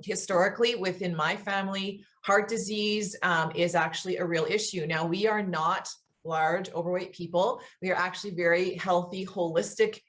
Historically, within my family, heart disease is actually a real issue. Now, we are not large, overweight people. We are actually very healthy, holistic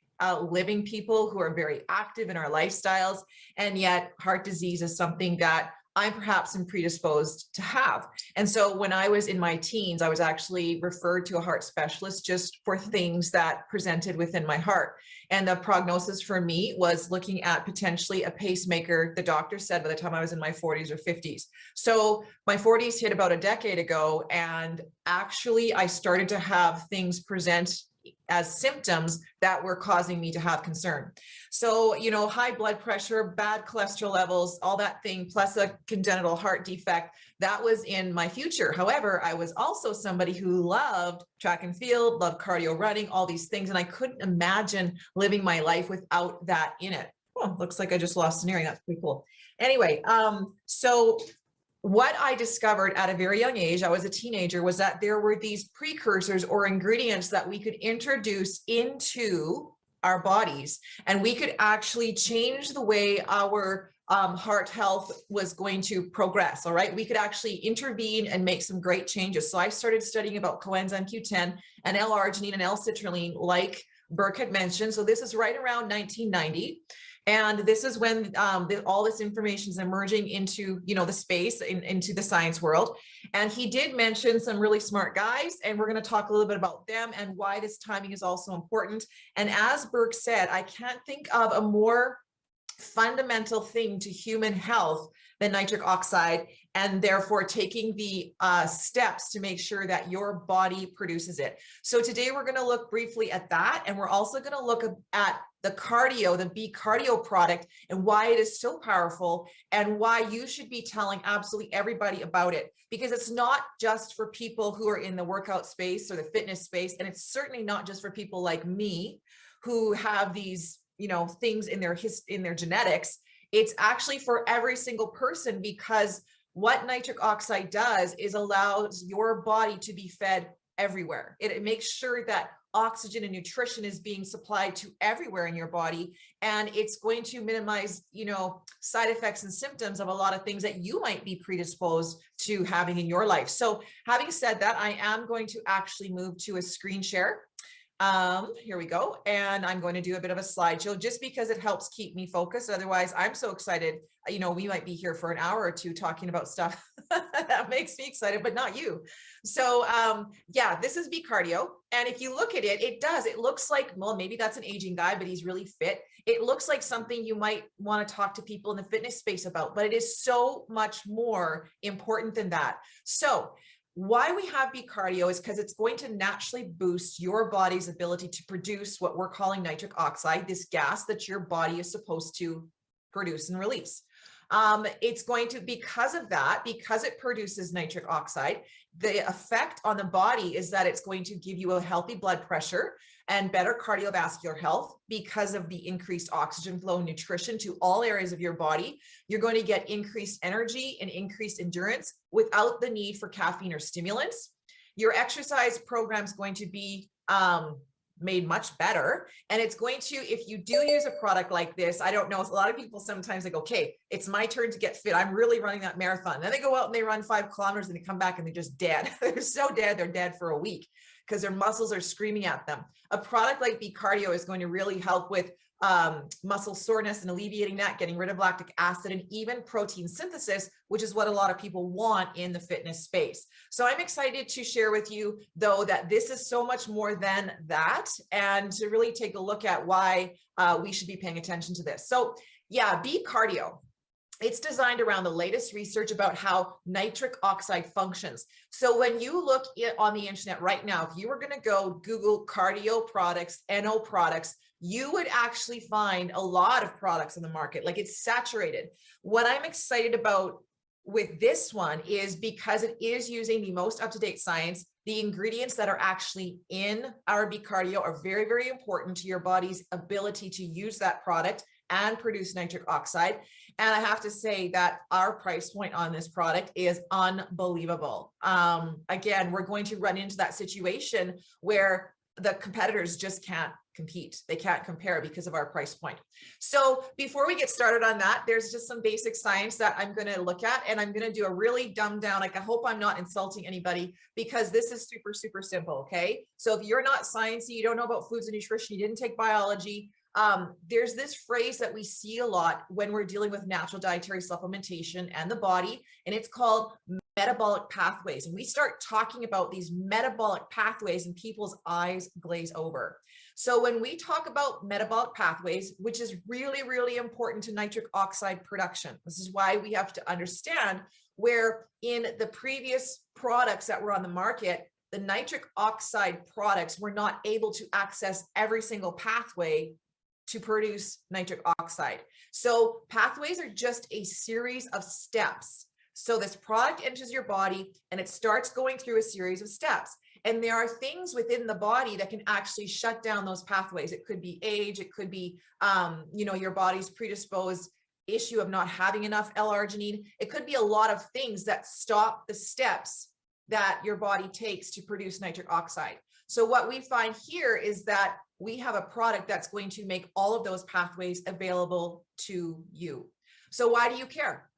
living people who are very active in our lifestyles. And yet heart disease is something that I perhaps am predisposed to have. And so when I was in my teens, I was actually referred to a heart specialist just for things that presented within my heart. And the prognosis for me was looking at potentially a pacemaker, the doctor said, by the time I was in my 40s or 50s. So my 40s hit about a decade ago, and actually I started to have things present as symptoms that were causing me to have concern. So, you know, high blood pressure, bad cholesterol levels, all that thing, plus a congenital heart defect, that was in my future. However, I was also somebody who loved track and field, loved cardio, running, all these things. And I couldn't imagine living my life without that in it. Oh, looks like I just lost an earring. That's pretty cool. Anyway, so what I discovered at a very young age, I was a teenager, was that there were these precursors or ingredients that we could introduce into our bodies, and we could actually change the way our heart health was going to progress. All right, we could actually intervene and make some great changes. So I started studying about coenzyme Q10 and L-arginine and L-citrulline, like Burke had mentioned. So this is right around 1990. And this is when all this information is emerging into, you know, the space, into the science world. And he did mention some really smart guys, and we're going to talk a little bit about them and why this timing is also important. And as Burke said, I can't think of a more fundamental thing to human health than nitric oxide, and therefore taking the steps to make sure that your body produces it. So today we're going to look briefly at that, and we're also going to look at the cardio, the B cardio product, and why it is so powerful, and why you should be telling absolutely everybody about it, because it's not just for people who are in the workout space or the fitness space, and it's certainly not just for people like me who have these, you know, things in their genetics. It's actually for every single person, because what nitric oxide does is allows your body to be fed everywhere. It makes sure that oxygen and nutrition is being supplied to everywhere in your body, and it's going to minimize, you know, side effects and symptoms of a lot of things that you might be predisposed to having in your life. So having said that, I am going to actually move to a screen share. Here we go. And I'm going to do a bit of a slideshow just because it helps keep me focused. Otherwise, I'm so excited. You know, we might be here for an hour or two talking about stuff that makes me excited, but not you. So yeah, this is B cardio. And if you look at it, it looks like, well, maybe that's an aging guy, but he's really fit. It looks like something you might want to talk to people in the fitness space about, but it is so much more important than that. So why we have B cardio is because it's going to naturally boost your body's ability to produce what we're calling nitric oxide, this gas that your body is supposed to produce and release. It's going to, because of that, because it produces nitric oxide, the effect on the body is that it's going to give you a healthy blood pressure and better cardiovascular health because of the increased oxygen flow and nutrition to all areas of your body. You're going to get increased energy and increased endurance without the need for caffeine or stimulants. Your exercise program is going to be made much better. And it's going to, if you do use a product like this, I don't know, a lot of people sometimes they go, okay, it's my turn to get fit. I'm really running that marathon. Then they go out and they run 5 kilometers and they come back and they're just dead. They're so dead, they're dead for a week because their muscles are screaming at them. A product like B cardio is going to really help with muscle soreness and alleviating that, getting rid of lactic acid, and even protein synthesis, which is what a lot of people want in the fitness space. So I'm excited to share with you, though, that this is so much more than that, and to really take a look at why we should be paying attention to this. So yeah, B cardio. It's designed around the latest research about how nitric oxide functions. So when you look on the internet right now, if you were going to go Google cardio products, NO products, you would actually find a lot of products in the market. Like, it's saturated. What I'm excited about with this one is because it is using the most up-to-date science. The ingredients that are actually in our B cardio are very, very important to your body's ability to use that product and produce nitric oxide. And I have to say that our price point on this product is unbelievable. Again, we're going to run into that situation where the competitors just can't compete. They can't compare because of our price point. So before we get started on that, there's just some basic science that I'm going to look at, and I'm going to do a really dumbed down, like I hope I'm not insulting anybody, because this is super, super simple. Okay. So if you're not sciencey, you don't know about foods and nutrition, you didn't take biology, there's this phrase that we see a lot when we're dealing with natural dietary supplementation and the body, and it's called metabolic pathways. And we start talking about these metabolic pathways and people's eyes glaze over. So when we talk about metabolic pathways, which is really, really important to nitric oxide production, this is why we have to understand where in the previous products that were on the market, the nitric oxide products were not able to access every single pathway to produce nitric oxide. So pathways are just a series of steps. So this product enters your body and it starts going through a series of steps. And there are things within the body that can actually shut down those pathways. It could be age, it could be, your body's predisposed issue of not having enough L-arginine. It could be a lot of things that stop the steps that your body takes to produce nitric oxide. So what we find here is that we have a product that's going to make all of those pathways available to you. So why do you care?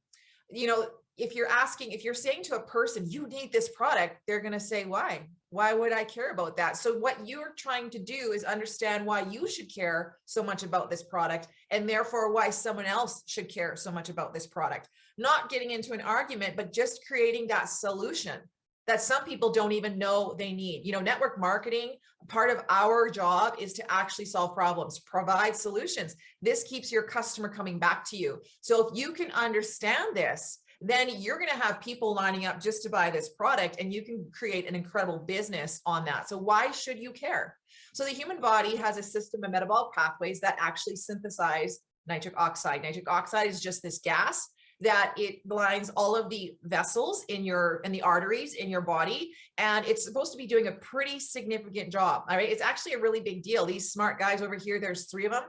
If you're saying to a person, you need this product, they're going to say, why? Why would I care about that? So what you're trying to do is understand why you should care so much about this product, and therefore why someone else should care so much about this product. Not getting into an argument, but just creating that solution that some people don't even know they need. Network marketing, part of our job is to actually solve problems, provide solutions. This keeps your customer coming back to you. So if you can understand this, then you're going to have people lining up just to buy this product, and you can create an incredible business on that. So why should you care? So the human body has a system of metabolic pathways that actually synthesize nitric oxide. Nitric oxide is just this gas that it lines all of the vessels in the arteries in your body, and it's supposed to be doing a pretty significant job. All right, it's actually a really big deal. These smart guys over here, there's 3 of them,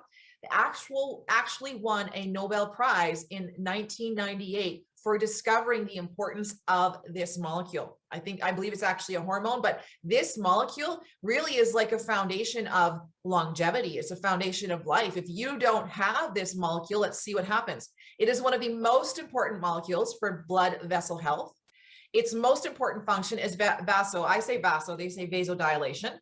actually won a Nobel Prize in 1998 for discovering the importance of this molecule. I believe it's actually a hormone, but this molecule really is like a foundation of longevity. It's a foundation of life. If you don't have this molecule, let's see what happens. It is one of the most important molecules for blood vessel health. Its most important function is vaso. I say vaso, they say vasodilation.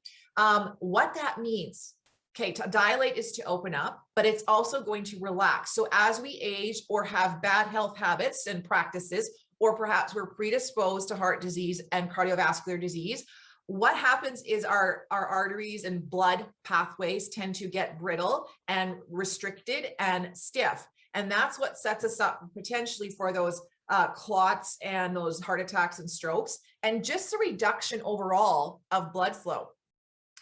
What that means, okay, to dilate is to open up, but it's also going to relax. So as we age or have bad health habits and practices, or perhaps we're predisposed to heart disease and cardiovascular disease, what happens is our arteries and blood pathways tend to get brittle and restricted and stiff. And that's what sets us up potentially for those clots and those heart attacks and strokes, and just a reduction overall of blood flow.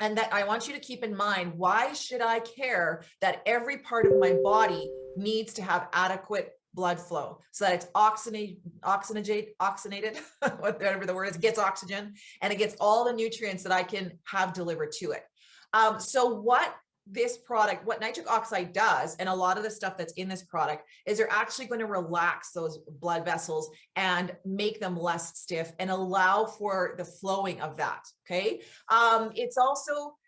And that I want you to keep in mind, why should I care that every part of my body needs to have adequate blood flow so that it's oxygenated, whatever the word is, gets oxygen, and it gets all the nutrients that I can have delivered to it. So what this product, what nitric oxide does, and a lot of the stuff that's in this product, is they're actually going to relax those blood vessels and make them less stiff and allow for the flowing of that. Okay. It's also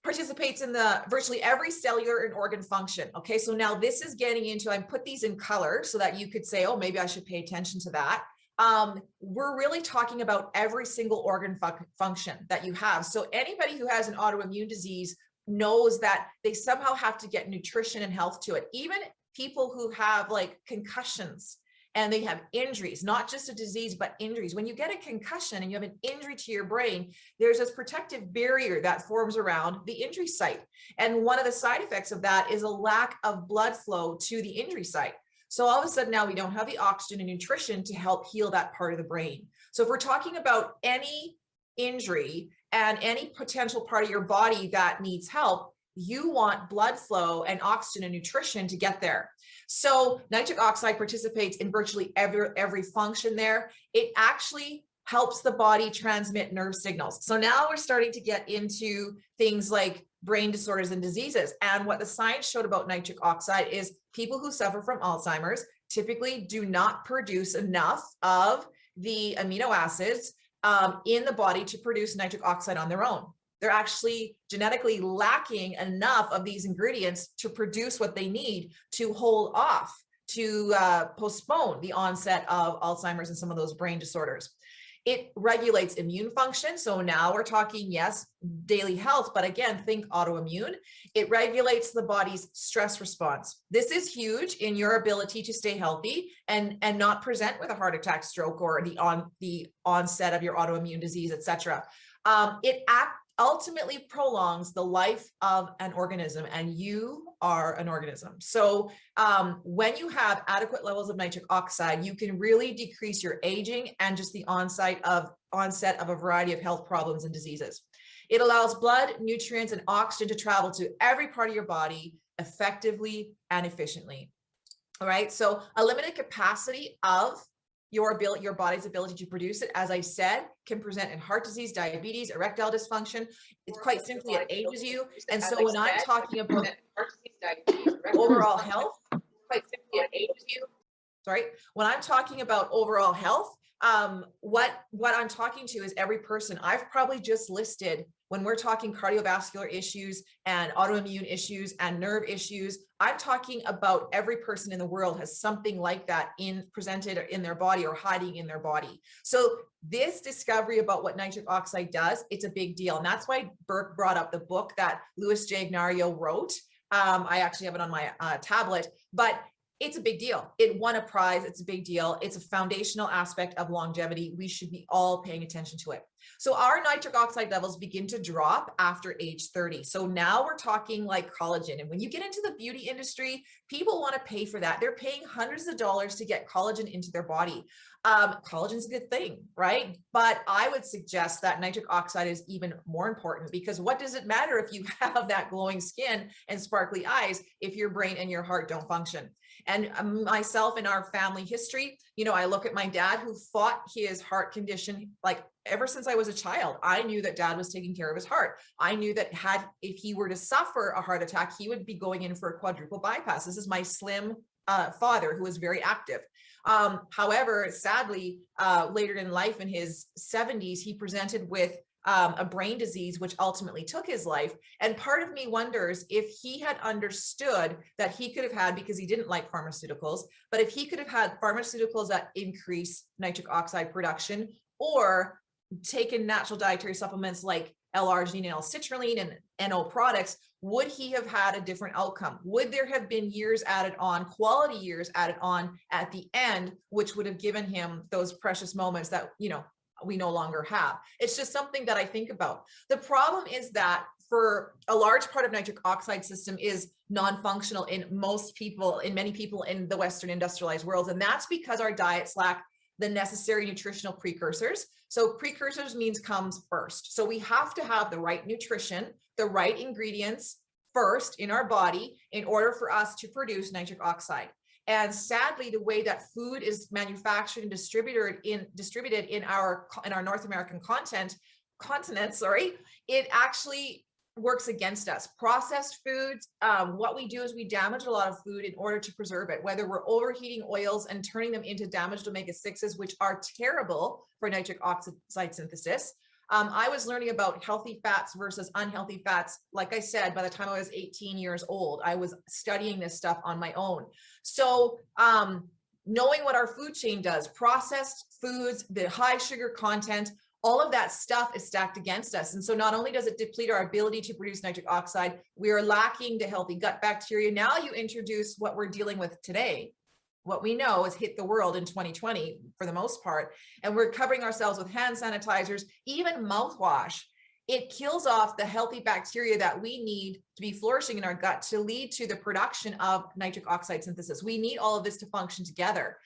participates in the virtually every cellular and organ function. Okay. So now this is getting into, I put these in color so that you could say, oh, maybe I should pay attention to that. We're really talking about every single organ function that you have. So anybody who has an autoimmune disease knows that they somehow have to get nutrition and health to it. Even people who have like concussions and they have injuries, not just a disease, but injuries. When you get a concussion and you have an injury to your brain, there's this protective barrier that forms around the injury site. And one of the side effects of that is a lack of blood flow to the injury site. So all of a sudden now we don't have the oxygen and nutrition to help heal that part of the brain. So if we're talking about any injury and any potential part of your body that needs help, you want blood flow and oxygen and nutrition to get there. So nitric oxide participates in virtually every function there. It actually helps the body transmit nerve signals. So now we're starting to get into things like brain disorders and diseases. And what the science showed about nitric oxide is people who suffer from Alzheimer's typically do not produce enough of the amino acids in the body to produce nitric oxide on their own. They're actually genetically lacking enough of these ingredients to produce what they need to hold off, to postpone the onset of Alzheimer's and some of those brain disorders. It regulates immune function. So now we're talking, yes, daily health, but again, think autoimmune. It regulates the body's stress response. This is huge in your ability to stay healthy and not present with a heart attack, stroke, or the onset of your autoimmune disease, etc. It ultimately prolongs the life of an organism, and you are an organism. So when you have adequate levels of nitric oxide, you can really decrease your aging and just the onset of a variety of health problems and diseases. It allows blood, nutrients, and oxygen to travel to every part of your body effectively and efficiently. All right, so a limited capacity of your body's ability to produce it, as I said, can present in heart disease, diabetes, erectile dysfunction. It's quite simply, it ages you. And so when I'm talking about overall health, quite simply, it ages you. Sorry, when I'm talking about overall health, what I'm talking to is every person. I've probably just listed, when we're talking cardiovascular issues and autoimmune issues and nerve issues, I'm talking about every person in the world has something like that presented in their body or hiding in their body. So this discovery about what nitric oxide does, it's a big deal. And that's why Burke brought up the book that Louis J. Ignario wrote. I actually have it on my tablet, but it's a big deal. It won a prize. It's a big deal. It's a foundational aspect of longevity. We should be all paying attention to it. So our nitric oxide levels begin to drop after age 30. So now we're talking like collagen. And when you get into the beauty industry, people want to pay for that. They're paying hundreds of dollars to get collagen into their body. Collagen is a good thing, right? But I would suggest that nitric oxide is even more important, because what does it matter if you have that glowing skin and sparkly eyes if your brain and your heart don't function? And myself in our family history, you know, I look at my dad, who fought his heart condition like ever since I was a child. I knew that dad was taking care of his heart. I knew that if he were to suffer a heart attack, he would be going in for a quadruple bypass. This is my slim father, who was very active. However, sadly, later in life, in his 70s, he presented with a brain disease, which ultimately took his life. And part of me wonders if he had understood that he could have had, because he didn't like pharmaceuticals, but if he could have had pharmaceuticals that increase nitric oxide production, or taken natural dietary supplements like L-arginine and L-citrulline and NO products, would he have had a different outcome? Would there have been years added on, quality years added on at the end, which would have given him those precious moments that, you know, we no longer have? It's just something that I think about. The problem is that for a large part of nitric oxide system is non-functional in most people, in many people in the Western industrialized world. And that's because our diets lack the necessary nutritional precursors. So precursors means comes first. So we have to have the right nutrition, the right ingredients first in our body in order for us to produce nitric oxide. And sadly, the way that food is manufactured and distributed in our North American continent, it actually works against us. Processed foods, what we do is we damage a lot of food in order to preserve it, whether we're overheating oils and turning them into damaged omega-6s, which are terrible for nitric oxide synthesis. I was learning about healthy fats versus unhealthy fats. Like I said, by the time I was 18 years old, I was studying this stuff on my own. So knowing what our food chain does, processed foods, the high sugar content, all of that stuff is stacked against us. And so not only does it deplete our ability to produce nitric oxide, we are lacking the healthy gut bacteria. Now you introduce what we're dealing with today. What we know has hit the world in 2020 for the most part, and we're covering ourselves with hand sanitizers, even mouthwash. It kills off the healthy bacteria that we need to be flourishing in our gut to lead to the production of nitric oxide synthesis. We need all of this to function together.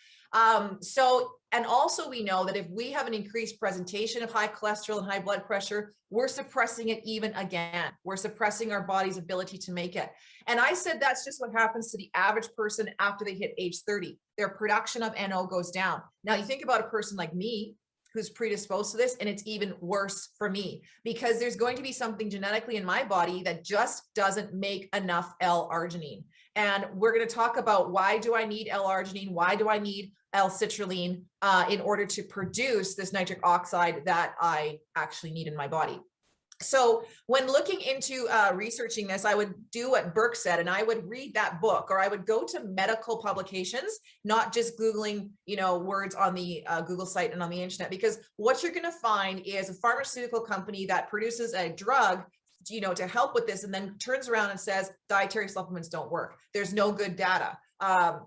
And also we know that if we have an increased presentation of high cholesterol and high blood pressure, we're suppressing it even again. We're suppressing our body's ability to make it. And I said that's just what happens to the average person after they hit age 30. Their production of NO goes down. Now you think about a person like me who's predisposed to this, and it's even worse for me because there's going to be something genetically in my body that just doesn't make enough L-arginine. And we're going to talk about why do I need L-arginine? Why do I need L-citrulline in order to produce this nitric oxide that I actually need in my body? So when looking into researching this, I would do what Burke said, and I would read that book, or I would go to medical publications, not just Googling, words on the Google site and on the internet, because what you're going to find is a pharmaceutical company that produces a drug, to help with this, and then turns around and says dietary supplements don't work. There's no good data.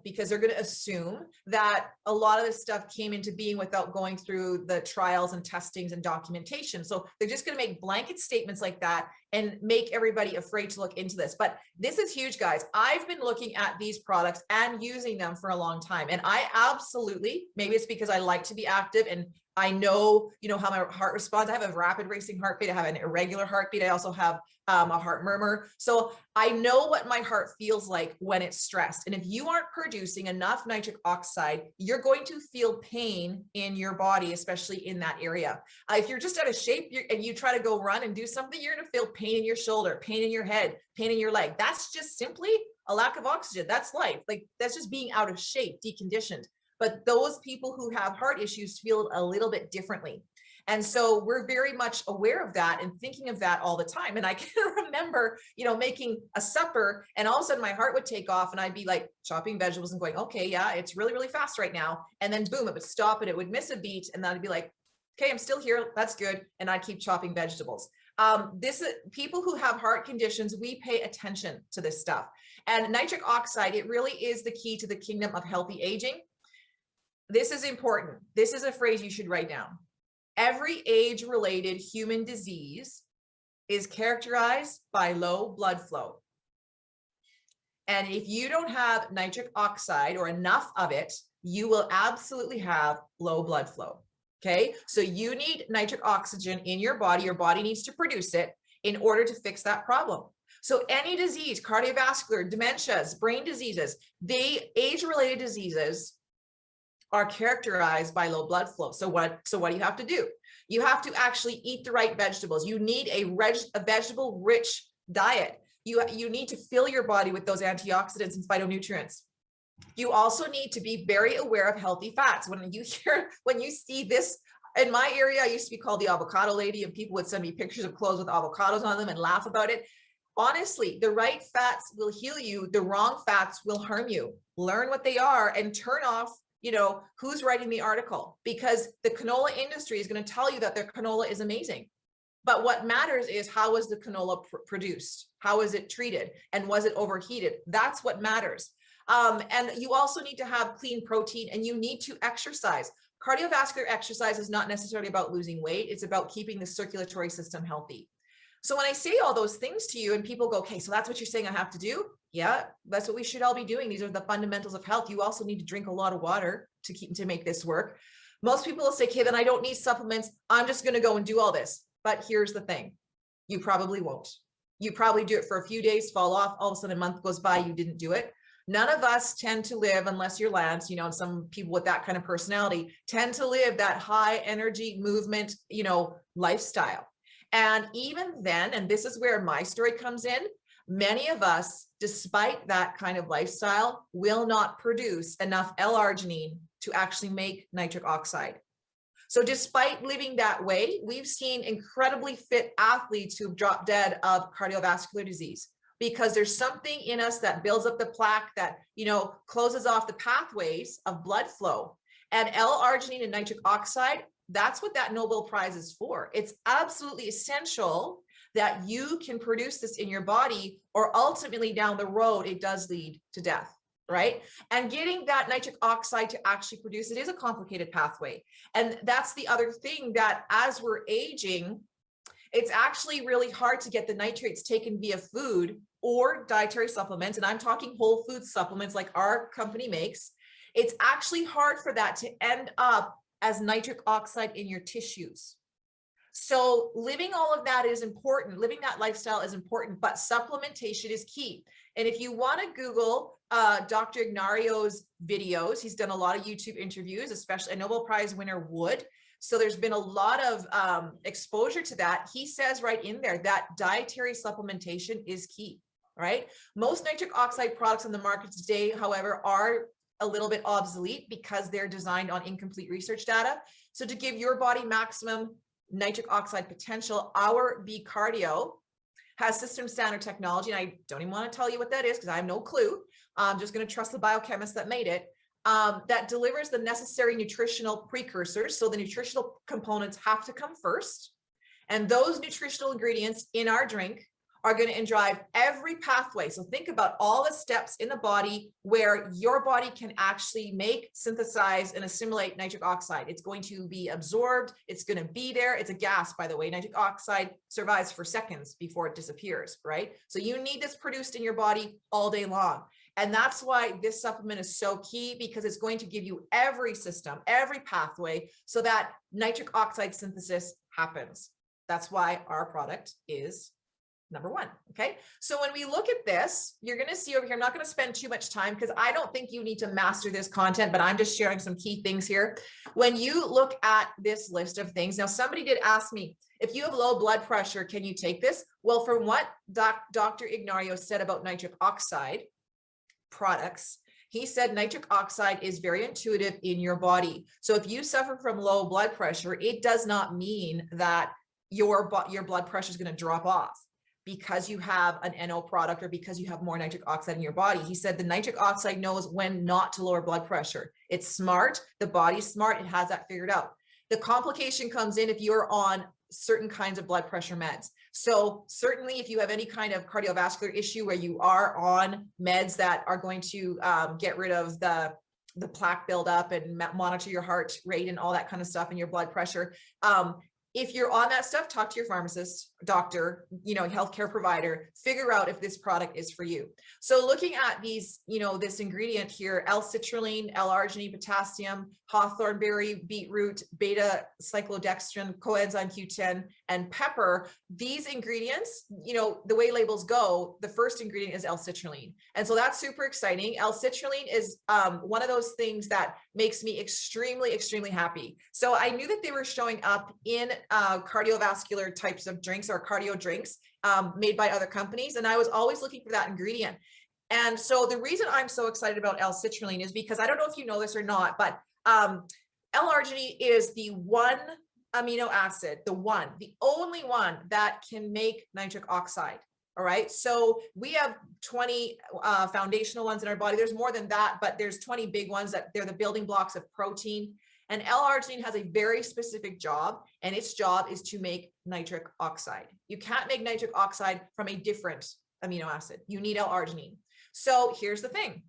Because they're going to assume that a lot of this stuff came into being without going through the trials and testings and documentation. So they're just going to make blanket statements like that and make everybody afraid to look into this. But this is huge, guys. I've been looking at these products and using them for a long time. And I absolutely, maybe it's because I like to be active and I know, how my heart responds. I have a rapid racing heartbeat. I have an irregular heartbeat. I also have a heart murmur. So I know what my heart feels like when it's stressed. And if you aren't producing enough nitric oxide, you're going to feel pain in your body, especially in that area. If you're just out of shape and you try to go run and do something, you're going to feel pain in your shoulder, pain in your head, pain in your leg. That's just simply a lack of oxygen. That's life. Like, that's just being out of shape, deconditioned. But those people who have heart issues feel a little bit differently. And so we're very much aware of that and thinking of that all the time. And I can remember, making a supper, and all of a sudden my heart would take off and I'd be like chopping vegetables and going, okay, yeah, it's really, really fast right now. And then boom, it would stop and it would miss a beat. And then I'd be like, okay, I'm still here. That's good. And I'd keep chopping vegetables. This is people who have heart conditions, we pay attention to this stuff. And nitric oxide, it really is the key to the kingdom of healthy aging. This is important. This is a phrase you should write down. Every age-related human disease is characterized by low blood flow. And if you don't have nitric oxide or enough of it, you will absolutely have low blood flow. Okay, so you need nitric oxygen in your body. Your body needs to produce it in order to fix that problem. So any disease, cardiovascular, dementias, brain diseases, age-related diseases are characterized by low blood flow. So what do you have to do? You have to actually eat the right vegetables. You need a vegetable rich diet. You need to fill your body with those antioxidants and phytonutrients. You also need to be very aware of healthy fats. When you see this, in my area, I used to be called the avocado lady, and people would send me pictures of clothes with avocados on them and laugh about it. Honestly, the right fats will heal you. The wrong fats will harm you. Learn what they are and turn off who's writing the article, because the canola industry is going to tell you that their canola is amazing. But what matters is, how was the canola produced? How is it treated? And was it overheated? That's what matters. And you also need to have clean protein, and you need to exercise. Cardiovascular exercise is not necessarily about losing weight. It's about keeping the circulatory system healthy. So when I say all those things to you and people go, okay, so that's what you're saying I have to do? Yeah, that's what we should all be doing. These are the fundamentals of health. You also need to drink a lot of water to make this work. Most people will say, okay, then I don't need supplements. I'm just going to go and do all this. But here's the thing. You probably won't. You probably do it for a few days, fall off. All of a sudden a month goes by, you didn't do it. None of us tend to live, unless you're Lance, and some people with that kind of personality tend to live that high energy movement, lifestyle. And even then, and this is where my story comes in, many of us, despite that kind of lifestyle, will not produce enough L-arginine to actually make nitric oxide. So despite living that way, we've seen incredibly fit athletes who've dropped dead of cardiovascular disease, because there's something in us that builds up the plaque that, closes off the pathways of blood flow. And L-arginine and nitric oxide, that's what that Nobel Prize is for. It's absolutely essential that you can produce this in your body, or ultimately down the road, it does lead to death, right? And getting that nitric oxide to actually produce it is a complicated pathway. And that's the other thing, that as we're aging, it's actually really hard to get the nitrates taken via food or dietary supplements. And I'm talking whole food supplements like our company makes. It's actually hard for that to end up as nitric oxide in your tissues. So living all of that is important. Living that lifestyle is important, but supplementation is key. And if you want to Google Dr. Ignario's videos, he's done a lot of YouTube interviews, especially a Nobel Prize winner would. So there's been a lot of exposure to that. He says right in there that dietary supplementation is key, right? Most nitric oxide products on the market today, however, are a little bit obsolete because they're designed on incomplete research data. So to give your body maximum nitric oxide potential, our B Cardio has system standard technology. And I don't even want to tell you what that is because I have no clue. I'm just going to trust the biochemist that made it. That delivers the necessary nutritional precursors. So the nutritional components have to come first. And those nutritional ingredients in our drink are going to drive every pathway. So think about all the steps in the body where your body can actually make, synthesize, and assimilate nitric oxide. It's going to be absorbed. It's going to be there. It's a gas, by the way. Nitric oxide survives for seconds before it disappears, right? So you need this produced in your body all day long. And that's why this supplement is so key, because it's going to give you every system, every pathway, so that nitric oxide synthesis happens. That's why our product is number one. Okay. So when we look at this, you're going to see over here, I'm not going to spend too much time because I don't think you need to master this content, but I'm just sharing some key things here. When you look at this list of things, now somebody did ask me, if you have low blood pressure, can you take this? Well, from what Dr. Enlarges said about nitric oxide products, he said nitric oxide is very intuitive in your body. So if you suffer from low blood pressure, it does not mean that your blood pressure is going to drop off because you have an NO product or because you have more nitric oxide in your body. He said the nitric oxide knows when not to lower blood pressure. It's smart. The body's smart. It has that figured out. The complication comes in if you're on certain kinds of blood pressure meds. So certainly if you have any kind of cardiovascular issue where you are on meds that are going to get rid of the plaque buildup and monitor your heart rate and all that kind of stuff and your blood pressure, if you're on that stuff, talk to your pharmacist, doctor, healthcare provider, figure out if this product is for you. So looking at these, this ingredient here, L-citrulline, L-arginine, potassium, hawthorn berry, beetroot, beta cyclodextrin, coenzyme Q10, and pepper, these ingredients, the way labels go, the first ingredient is L-citrulline. And so that's super exciting. L-citrulline is one of those things that makes me extremely, extremely happy. So I knew that they were showing up in cardiovascular types of drinks or cardio drinks made by other companies. And I was always looking for that ingredient. And so the reason I'm so excited about L-citrulline is because I don't know if you know this or not, but L-arginine is the one amino acid, the only one that can make nitric oxide. All right. So we have 20 foundational ones in our body. There's more than that, but there's 20 big ones that they're the building blocks of protein. And L-arginine has a very specific job, and its job is to make nitric oxide. You can't make nitric oxide from a different amino acid. You need L-arginine. So here's the thing.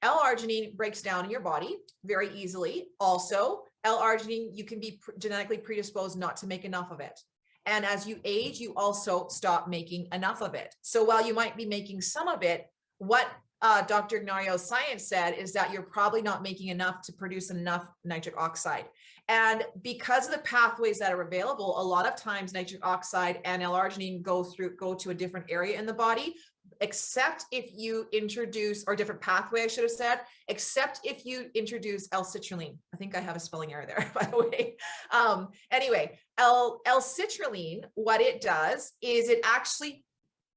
L-arginine breaks down in your body very easily. Also, L-arginine, you can be genetically predisposed not to make enough of it. And as you age, you also stop making enough of it. So while you might be making some of it, what Dr. Enlarges' science said is that you're probably not making enough to produce enough nitric oxide. And because of the pathways that are available, a lot of times nitric oxide and L-arginine go to a different area in the body, except if you introduce, or different pathway, I should have said, except if you introduce L-citrulline. I think I have a spelling error there, by the way. Anyway, L-citrulline, what it does is it actually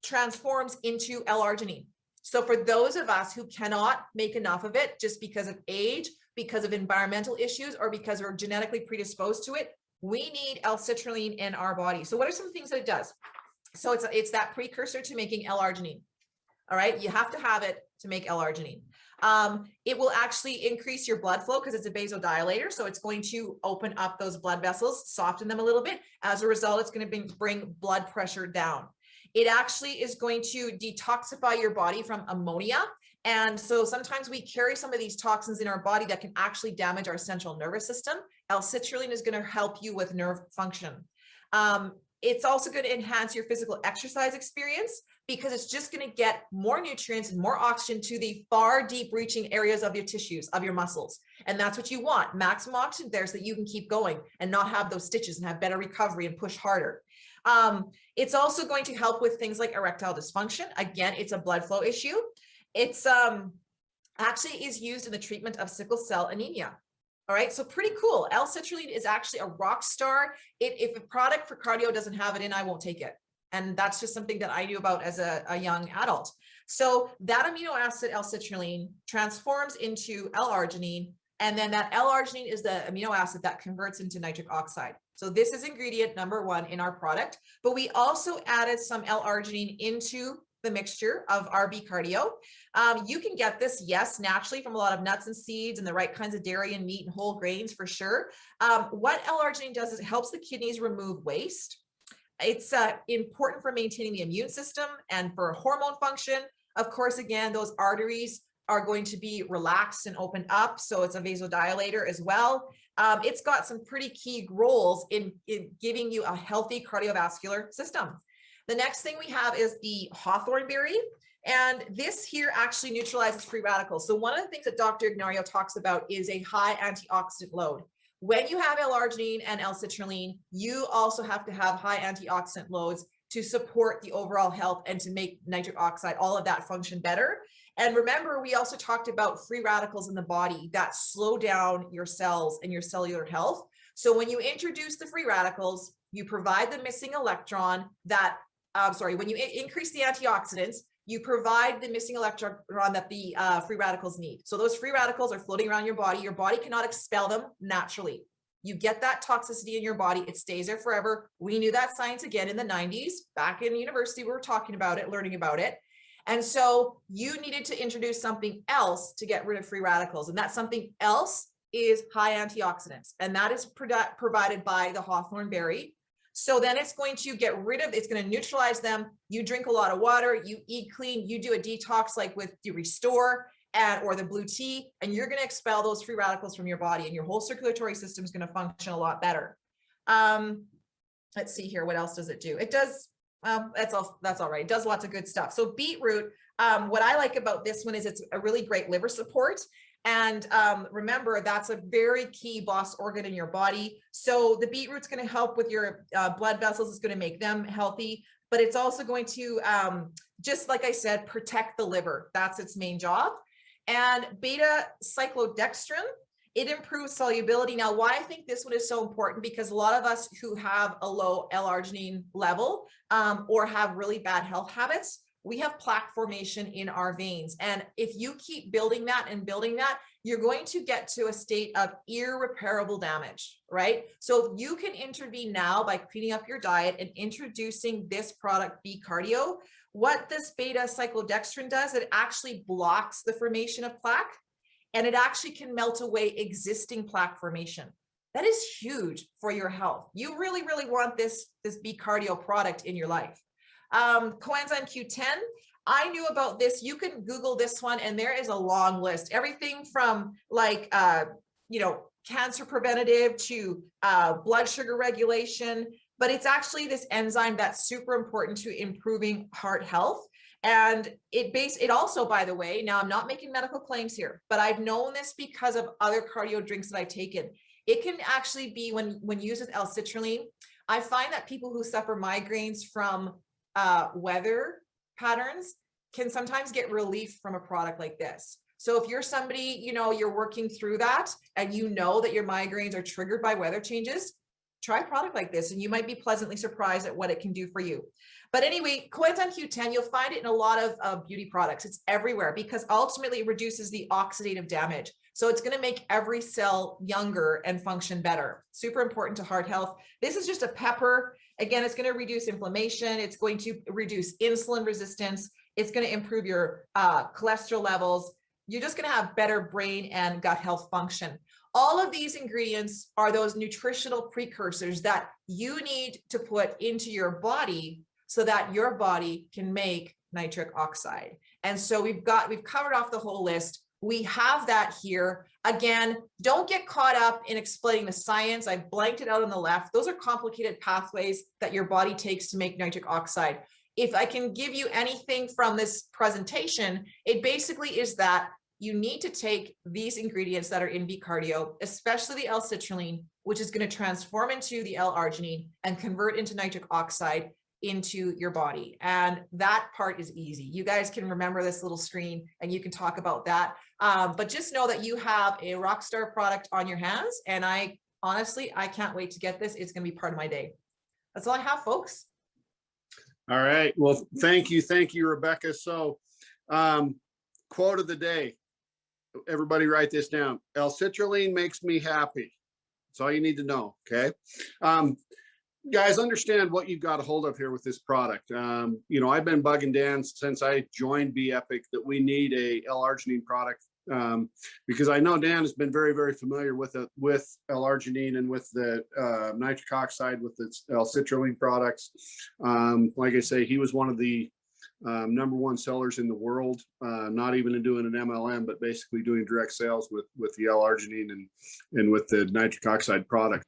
transforms into L-arginine. So for those of us who cannot make enough of it just because of age, because of environmental issues, or because we're genetically predisposed to it, we need L-citrulline in our body. So what are some things that it does? So it's that precursor to making L-arginine. All right, you have to have it to make L-arginine. It will actually increase your blood flow because it's a vasodilator. So it's going to open up those blood vessels, soften them a little bit. As a result, it's going to bring blood pressure down. It actually is going to detoxify your body from ammonia. And so sometimes we carry some of these toxins in our body that can actually damage our central nervous system. L-citrulline is going to help you with nerve function. It's also going to enhance your physical exercise experience because it's just going to get more nutrients and more oxygen to the far deep reaching areas of your tissues, of your muscles. And that's what you want, maximum oxygen there so that you can keep going and not have those stitches and have better recovery and push harder. It's also going to help with things like erectile dysfunction. Again, it's a blood flow issue. It's actually is used in the treatment of sickle cell anemia. All right, so pretty cool. L-citrulline is actually a rock star. If a product for cardio doesn't have it in, I won't take it. And that's just something that I knew about as a young adult. So that amino acid L-citrulline transforms into L-arginine, And then that L-arginine is the amino acid that converts into nitric oxide. So this is ingredient number 1 in our product, but we also added some L-arginine into the mixture of our B-cardio. You can get this, yes, naturally from a lot of nuts and seeds and the right kinds of dairy and meat and whole grains for sure. What L-arginine does is it helps the kidneys remove waste. It's important for maintaining the immune system and for hormone function. Of course, again, those arteries are going to be relaxed and opened up. So it's a vasodilator as well. It's got some pretty key roles in giving you a healthy cardiovascular system. The next thing we have is the hawthorn berry. And this here actually neutralizes free radicals. So one of the things that Dr. Ignario talks about is a high antioxidant load. When you have L-arginine and L-citrulline, you also have to have high antioxidant loads to support the overall health and to make nitric oxide, all of that function better. And remember, we also talked about free radicals in the body that slow down your cells and your cellular health. So when you introduce the free radicals, you provide the missing electron that, when you increase the antioxidants, you provide the missing electron that the free radicals need. So those free radicals are floating around your body. Your body cannot expel them naturally. You get that toxicity in your body. It stays there forever. We knew that science again in the 90s. Back in university, we were talking about it, learning about it. And so you needed to introduce something else to get rid of free radicals. And that something else is high antioxidants. And that is provided by the hawthorn berry. So then it's going to get rid of, it's going to neutralize them. You drink a lot of water, you eat clean, you do a detox like with the Restore or the blue tea, and you're going to expel those free radicals from your body and your whole circulatory system is going to function a lot better. Let's see here. What else does it do? It does, that's all right. It does lots of good stuff. So beetroot, what I like about this one is it's a really great liver support. And remember, that's a very key boss organ in your body. So the beetroot's going to help with your blood vessels. It's going to make them healthy, but it's also going to, just like I said, protect the liver. That's its main job. And beta cyclodextrin, it improves solubility. Now, why I think this one is so important, because a lot of us who have a low L-arginine level or have really bad health habits, we have plaque formation in our veins. And if you keep building that and building that, you're going to get to a state of irreparable damage, right? So if you can intervene now by cleaning up your diet and introducing this product, B-cardio, what this beta cyclodextrin does, it actually blocks the formation of plaque, and it actually can melt away existing plaque formation. That is huge for your health. You really, really want this B-cardio product in your life. Coenzyme Q10, I knew about this. You can Google this one and there is a long list, everything from like, cancer preventative to blood sugar regulation, but it's actually this enzyme that's super important to improving heart health. And it also, by the way, now I'm not making medical claims here, but I've known this because of other cardio drinks that I've taken. It can actually be when used with L-citrulline. I find that people who suffer migraines from weather patterns can sometimes get relief from a product like this. So if you're somebody, you're working through that and you know that your migraines are triggered by weather changes, try a product like this and you might be pleasantly surprised at what it can do for you. But anyway, coenzyme Q10, you'll find it in a lot of beauty products. It's everywhere because ultimately it reduces the oxidative damage. So it's going to make every cell younger and function better. Super important to heart health. This is just a pepper. Again, it's going to reduce inflammation. It's going to reduce insulin resistance. It's going to improve your cholesterol levels. You're just going to have better brain and gut health function. All of these ingredients are those nutritional precursors that you need to put into your body so that your body can make nitric oxide. And so we've covered off the whole list. We have that here. Again, don't get caught up in explaining the science. I've blanked it out on the left. Those are complicated pathways that your body takes to make nitric oxide. If I can give you anything from this presentation, it basically is that you need to take these ingredients that are in B-cardio, especially the L-citrulline, which is going to transform into the L-arginine and convert into nitric oxide into your body. And that part is easy. You guys can remember this little screen and you can talk about that. But just know that you have a rock star product on your hands. And I can't wait to get this. It's going to be part of my day. That's all I have, folks. All right. Well, thank you. Thank you, Rebecca. So quote of the day. everybody write this down. L-citrulline makes me happy. That's all you need to know, okay? Guys, understand what you've got a hold of here with this product. You know, I've been bugging Dan since I joined bepic that we need a L-arginine product, because I know Dan has been very, very familiar with L-arginine and with the nitric oxide with its L-citrulline products. Like I say, he was one of the #1 sellers in the world, not even doing an MLM, but basically doing direct sales with the L-arginine and with the nitric oxide product.